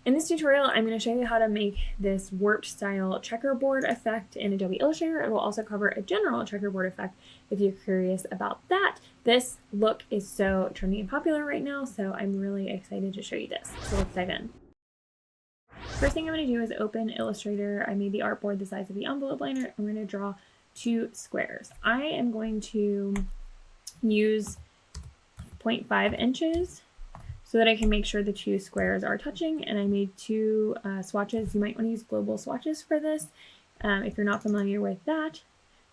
In this tutorial, I'm going to show you how to make this warped style checkerboard effect in Adobe Illustrator. It will also cover a general checkerboard effect if you're curious about that. This look is so trendy and popular right now, so I'm really excited to show you this. So let's dive in. First thing I'm going to do is open Illustrator. I made the artboard the size of the envelope liner. I'm going to draw 2 squares. I am going to use 0.5 inches so that I can make sure the 2 squares are touching, and I made 2 swatches. You might want to use global swatches for this. If you're not familiar with that,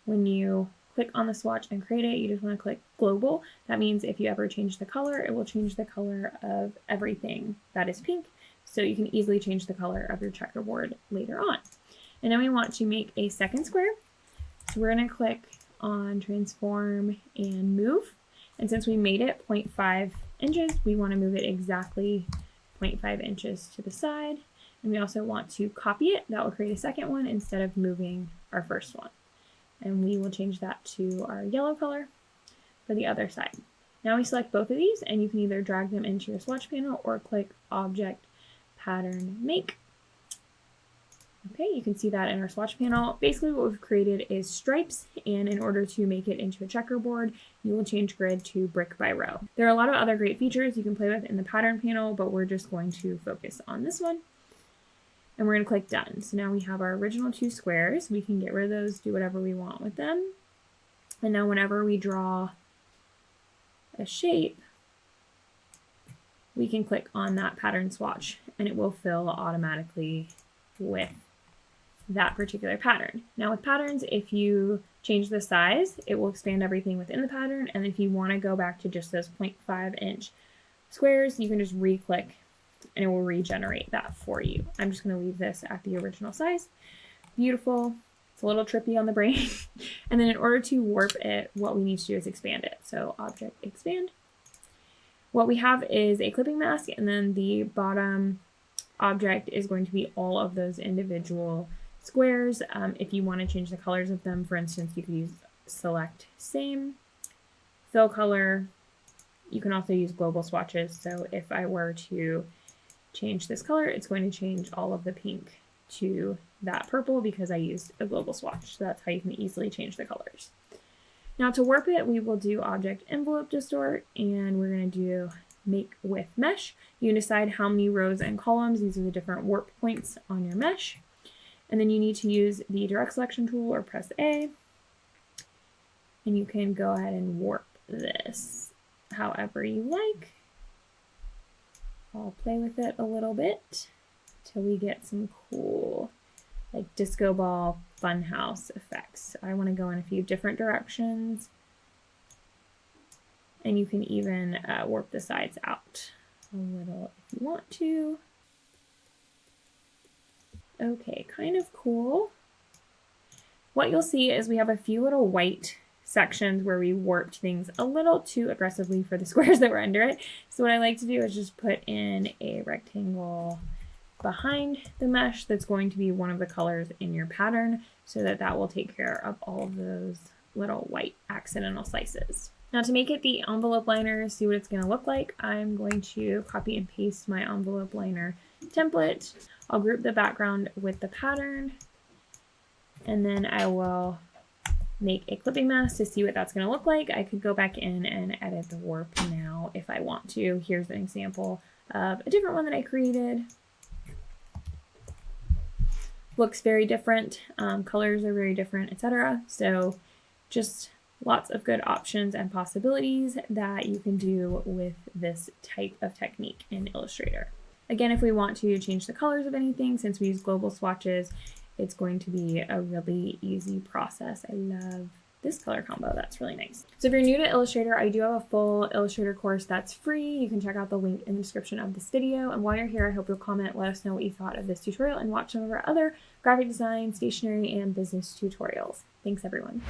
when you click on the swatch and create it, you just want to click global. That means if you ever change the color, it will change the color of everything that is pink, so you can easily change the color of your checkerboard later on. And then we want to make a second square. So we're going to click on transform and move. And since we made it 0.5 inches, we want to move it exactly 0.5 inches to the side. And we also want to copy it. That will create a second one instead of moving our first one. And we will change that to our yellow color for the other side. Now we select both of these, and you can either drag them into your swatch panel or click Object, Pattern, Make. Okay, you can see that in our swatch panel. Basically what we've created is stripes, and in order to make it into a checkerboard, you will change grid to brick by row. There are a lot of other great features you can play with in the pattern panel, but we're just going to focus on this one. And we're going to click done. So now we have our original 2 squares. We can get rid of those, do whatever we want with them. And now whenever we draw a shape, we can click on that pattern swatch and it will fill automatically with that particular pattern. Now with patterns, if you change the size, it will expand everything within the pattern. And if you want to go back to just those 0.5 inch squares, you can just re-click and it will regenerate that for you. I'm just going to leave this at the original size. Beautiful. It's a little trippy on the brain. And then in order to warp it, what we need to do is expand it. So Object, Expand. What we have is a clipping mask, and then the bottom object is going to be all of those individual squares. If you want to change the colors of them, for instance, you could use Select Same, Fill Color. You can also use global swatches. So if I were to change this color, it's going to change all of the pink to that purple because I used a global swatch. So that's how you can easily change the colors. Now to warp it, we will do Object, Envelope, Distort, and we're going to do Make with Mesh. You can decide how many rows and columns. These are the different warp points on your mesh. And then you need to use the direct selection tool or press A. And you can go ahead and warp this however you like. I'll play with it a little bit till we get some cool like disco ball funhouse effects. I want to go in a few different directions. And you can even warp the sides out a little if you want to. Okay, kind of cool. What you'll see is we have a few little white sections where we warped things a little too aggressively for the squares that were under it. So what I like to do is just put in a rectangle behind the mesh that's going to be one of the colors in your pattern so that that will take care of all of those little white accidental slices. Now to make it the envelope liner, see what it's going to look like, I'm going to copy and paste my envelope liner template. I'll group the background with the pattern, and then I will make a clipping mask to see what that's going to look like. I could go back in and edit the warp now if I want to. Here's an example of a different one that I created. Looks very different, colors are very different, etc. So just lots of good options and possibilities that you can do with this type of technique in Illustrator. Again, if we want to change the colors of anything, since we use global swatches, it's going to be a really easy process. I love this color combo. That's really nice. So if you're new to Illustrator, I do have a full Illustrator course that's free. You can check out the link in the description of this video. And while you're here, I hope you'll comment, let us know what you thought of this tutorial, and watch some of our other graphic design, stationery, and business tutorials. Thanks, everyone.